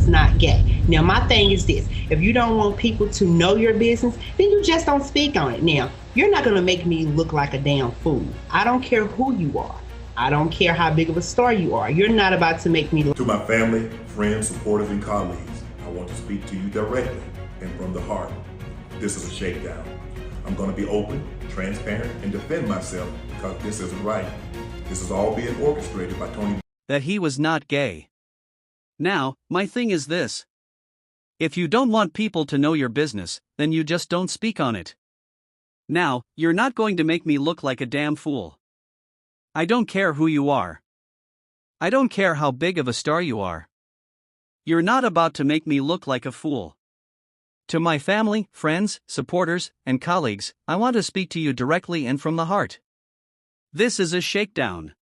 not gay. Now, my thing is this. If you don't want people to know your business, then you just don't speak on it. Now, you're not going to make me look like a damn fool. I don't care who you are. I don't care how big of a star you are. You're not about to make me look. To my family, friends, supporters, and colleagues, I want to speak to you directly and from the heart. This is a shakedown. I'm going to be open, transparent, and defend myself because this isn't right. This is all being orchestrated by Tony. That he was not gay. Now, my thing is this. If you don't want people to know your business, then you just don't speak on it. Now, you're not going to make me look like a damn fool. I don't care who you are. I don't care how big of a star you are. You're not about to make me look like a fool. To my family, friends, supporters, and colleagues, I want to speak to you directly and from the heart. This is a shakedown.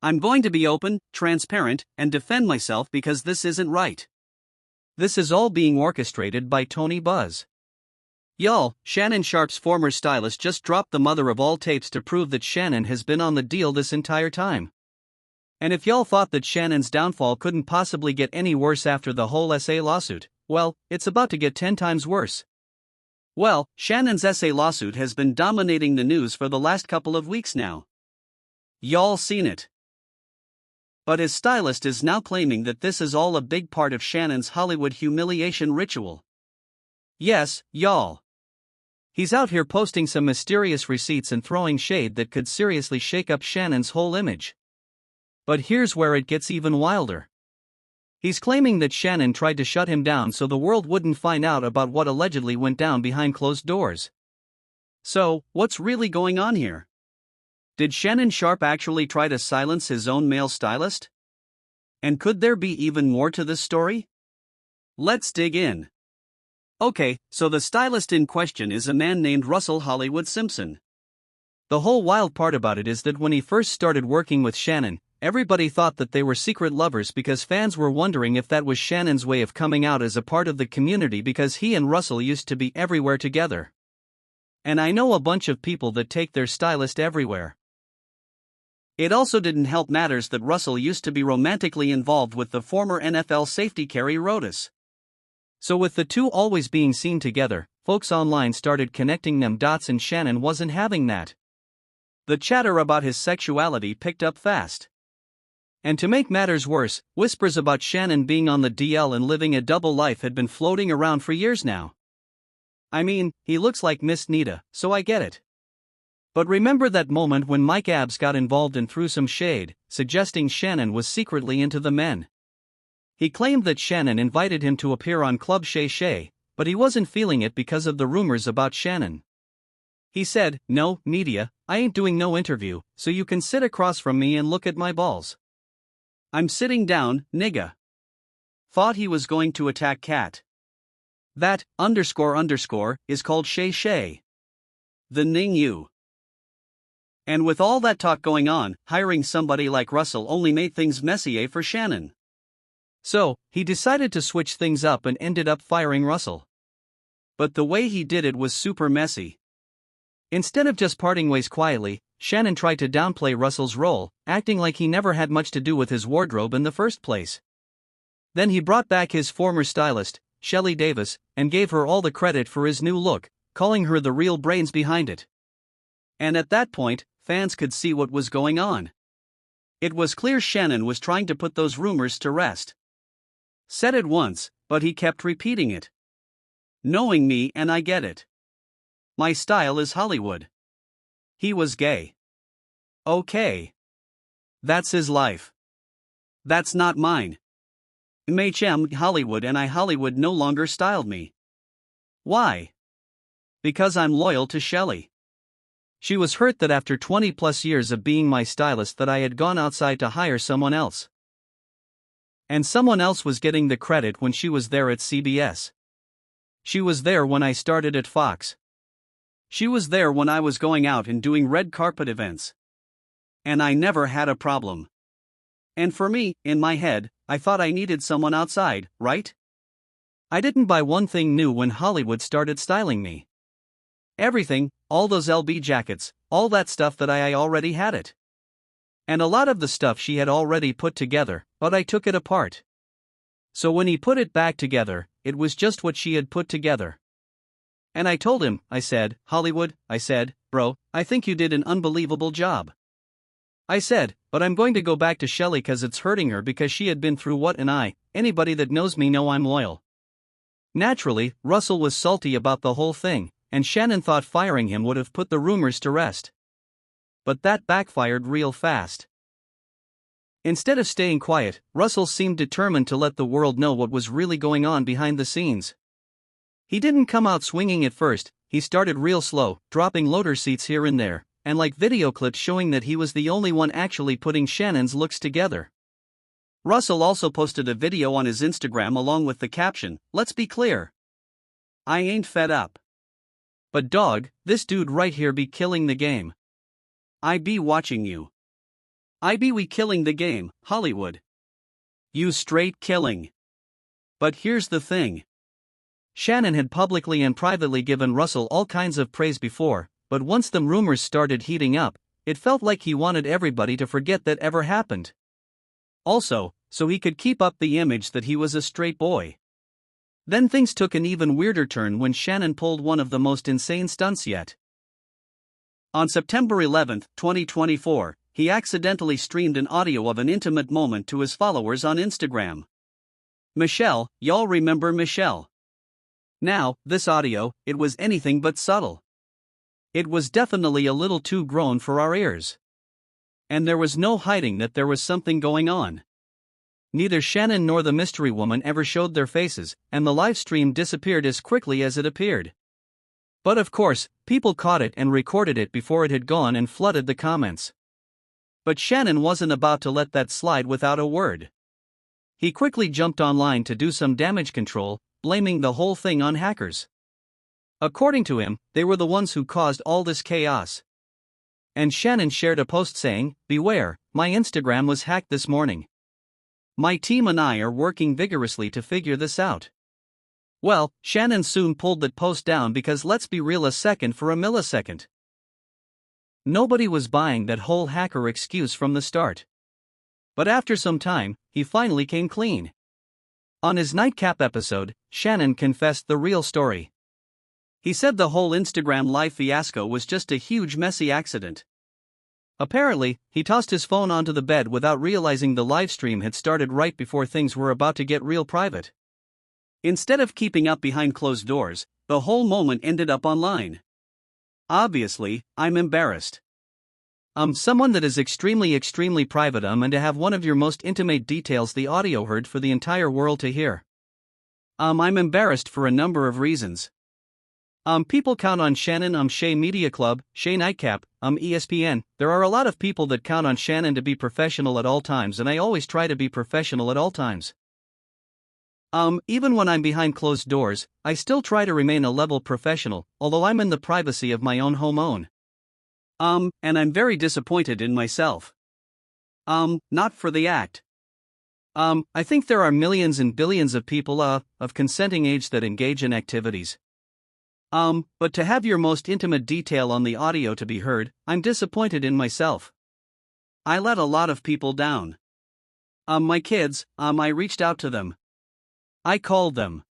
I'm going to be open, transparent, and defend myself because this isn't right. This is all being orchestrated by Tony Buzz. Y'all, Shannon Sharpe's former stylist just dropped the mother of all tapes to prove that Shannon has been on the deal this entire time. And if y'all thought that Shannon's downfall couldn't possibly get any worse after the whole SA lawsuit, well, it's about to get 10 times worse. Well, Shannon's SA lawsuit has been dominating the news for the last couple of weeks now. Y'all seen it. But his stylist is now claiming that this is all a big part of Shannon's Hollywood humiliation ritual. Yes, y'all. He's out here posting some mysterious receipts and throwing shade that could seriously shake up Shannon's whole image. But here's where it gets even wilder. He's claiming that Shannon tried to shut him down so the world wouldn't find out about what allegedly went down behind closed doors. So, what's really going on here? Did Shannon Sharpe actually try to silence his own male stylist? And could there be even more to this story? Let's dig in. Okay, so the stylist in question is a man named Russell Hollywood Simpson. The whole wild part about it is that when he first started working with Shannon, everybody thought that they were secret lovers because fans were wondering if that was Shannon's way of coming out as a part of the community because he and Russell used to be everywhere together. And I know a bunch of people that take their stylist everywhere. It also didn't help matters that Russell used to be romantically involved with the former NFL safety Kerry Rodas. So with the two always being seen together, folks online started connecting them dots and Shannon wasn't having that. The chatter about his sexuality picked up fast. And to make matters worse, whispers about Shannon being on the DL and living a double life had been floating around for years now. I mean, he looks like Miss Nita, so I get it. But remember that moment when Mike Abbs got involved and threw some shade, suggesting Shannon was secretly into the men. He claimed that Shannon invited him to appear on Club Shay Shay, but he wasn't feeling it because of the rumors about Shannon. He said, "No, media, I ain't doing no interview, so you can sit across from me and look at my balls. I'm sitting down, nigga." Thought he was going to attack Kat. That, __, is called Shay Shay. The Ning Yu. And with all that talk going on, hiring somebody like Russell only made things messier for Shannon. So, he decided to switch things up and ended up firing Russell. But the way he did it was super messy. Instead of just parting ways quietly, Shannon tried to downplay Russell's role, acting like he never had much to do with his wardrobe in the first place. Then he brought back his former stylist, Shelley Davis, and gave her all the credit for his new look, calling her the real brains behind it. And at that point, fans could see what was going on. It was clear Shannon was trying to put those rumors to rest. Said it once, but he kept repeating it. Knowing me, and I get it. My style is Hollywood. He was gay. Okay. That's his life. That's not mine. MHM Hollywood and I Hollywood no longer styled me. Why? Because I'm loyal to Shelley. She was hurt that after 20 plus years of being my stylist that I had gone outside to hire someone else. And someone else was getting the credit when she was there at CBS. She was there when I started at Fox. She was there when I was going out and doing red carpet events. And I never had a problem. And for me, in my head, I thought I needed someone outside, right? I didn't buy one thing new when Hollywood started styling me. Everything, all those LB jackets, all that stuff that I already had it. And a lot of the stuff she had already put together, but I took it apart. So when he put it back together, it was just what she had put together. And I told him, I said, Hollywood, I said, bro, I think you did an unbelievable job. I said, but I'm going to go back to Shelley cause it's hurting her because she had been through what, and anybody that knows me know I'm loyal. Naturally, Russell was salty about the whole thing, and Shannon thought firing him would have put the rumors to rest. But that backfired real fast. Instead of staying quiet, Russell seemed determined to let the world know what was really going on behind the scenes. He didn't come out swinging at first, he started real slow, dropping loader seats here and there, and like video clips showing that he was the only one actually putting Shannon's looks together. Russell also posted a video on his Instagram along with the caption, "Let's be clear. I ain't fed up. But dog, this dude right here be killing the game. I be watching you. I be we killing the game, Hollywood. You straight killing." But here's the thing. Shannon had publicly and privately given Russell all kinds of praise before, but once the rumors started heating up, it felt like he wanted everybody to forget that ever happened. Also, so he could keep up the image that he was a straight boy. Then things took an even weirder turn when Shannon pulled one of the most insane stunts yet. On September 11, 2024, he accidentally streamed an audio of an intimate moment to his followers on Instagram. Michelle, y'all remember Michelle? Now, this audio, it was anything but subtle. It was definitely a little too grown for our ears. And there was no hiding that there was something going on. Neither Shannon nor the mystery woman ever showed their faces, and the live stream disappeared as quickly as it appeared. But of course, people caught it and recorded it before it had gone and flooded the comments. But Shannon wasn't about to let that slide without a word. He quickly jumped online to do some damage control, blaming the whole thing on hackers. According to him, they were the ones who caused all this chaos. And Shannon shared a post saying, "Beware, my Instagram was hacked this morning. My team and I are working vigorously to figure this out." Well, Shannon soon pulled that post down because let's be real, a second for a millisecond. Nobody was buying that whole hacker excuse from the start. But after some time, he finally came clean. On his Nightcap episode, Shannon confessed the real story. He said the whole Instagram live fiasco was just a huge messy accident. Apparently, he tossed his phone onto the bed without realizing the livestream had started right before things were about to get real private. Instead of keeping up behind closed doors, the whole moment ended up online. Obviously, I'm embarrassed. Someone that is extremely private, and to have one of your most intimate details, the audio heard, for the entire world to hear. I'm embarrassed for a number of reasons. People count on Shannon, Shay Media Club, Shay Nightcap, ESPN. There are a lot of people that count on Shannon to be professional at all times, and I always try to be professional at all times. Even when I'm behind closed doors, I still try to remain a level professional, although I'm in the privacy of my own home. And I'm very disappointed in myself. Not for the act. I think there are millions and billions of people, of consenting age that engage in activities. But to have your most intimate detail on the audio to be heard, I'm disappointed in myself. I let a lot of people down. My kids, I reached out to them. I called them.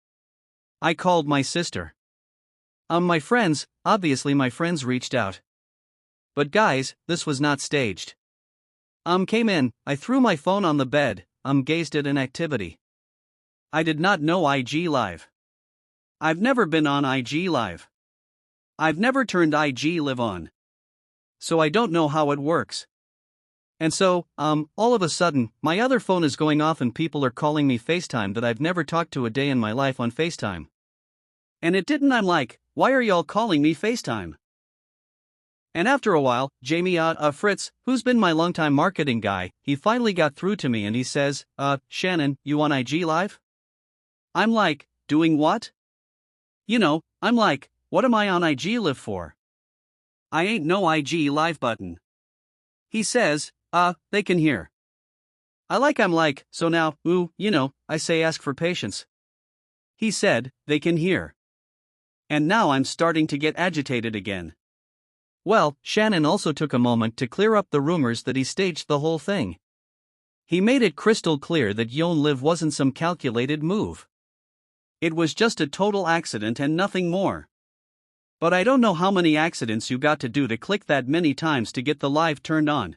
I called my sister. My friends, obviously my friends reached out. But guys, this was not staged. Came in, I threw my phone on the bed, gazed at an activity. I did not know IG Live. I've never been on IG Live. I've never turned IG Live on. So I don't know how it works. And so, all of a sudden, my other phone is going off and people are calling me FaceTime that I've never talked to a day in my life on FaceTime. And it didn't, I'm like, why are y'all calling me FaceTime? And after a while, Jamie, Fritz, who's been my longtime marketing guy, he finally got through to me and he says, Shannon, you on IG Live? I'm like, doing what? You know, I'm like, what am I on IG Live for? I ain't no IG Live button. He says, they can hear. I'm like, so now, I say ask for patience. He said, they can hear. And now I'm starting to get agitated again. Well, Shannon also took a moment to clear up the rumors that he staged the whole thing. He made it crystal clear that Yon Live wasn't some calculated move. It was just a total accident and nothing more. But I don't know how many accidents you got to do to click that many times to get the live turned on.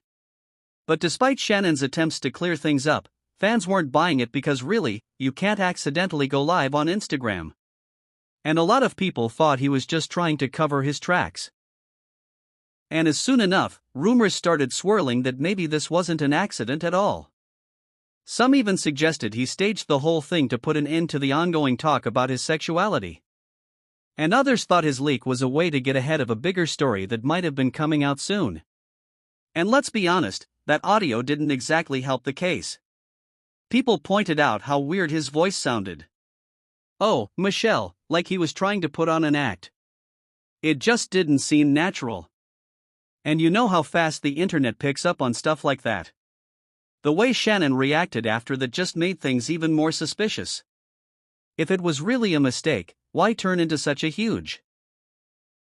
But despite Shannon's attempts to clear things up, fans weren't buying it because really, you can't accidentally go live on Instagram. And a lot of people thought he was just trying to cover his tracks. And as soon enough, rumors started swirling that maybe this wasn't an accident at all. Some even suggested he staged the whole thing to put an end to the ongoing talk about his sexuality. And others thought his leak was a way to get ahead of a bigger story that might have been coming out soon. And let's be honest, that audio didn't exactly help the case. People pointed out how weird his voice sounded. Oh, Michelle, like he was trying to put on an act. It just didn't seem natural. And you know how fast the internet picks up on stuff like that. The way Shannon reacted after that just made things even more suspicious. If it was really a mistake, why turn into such a huge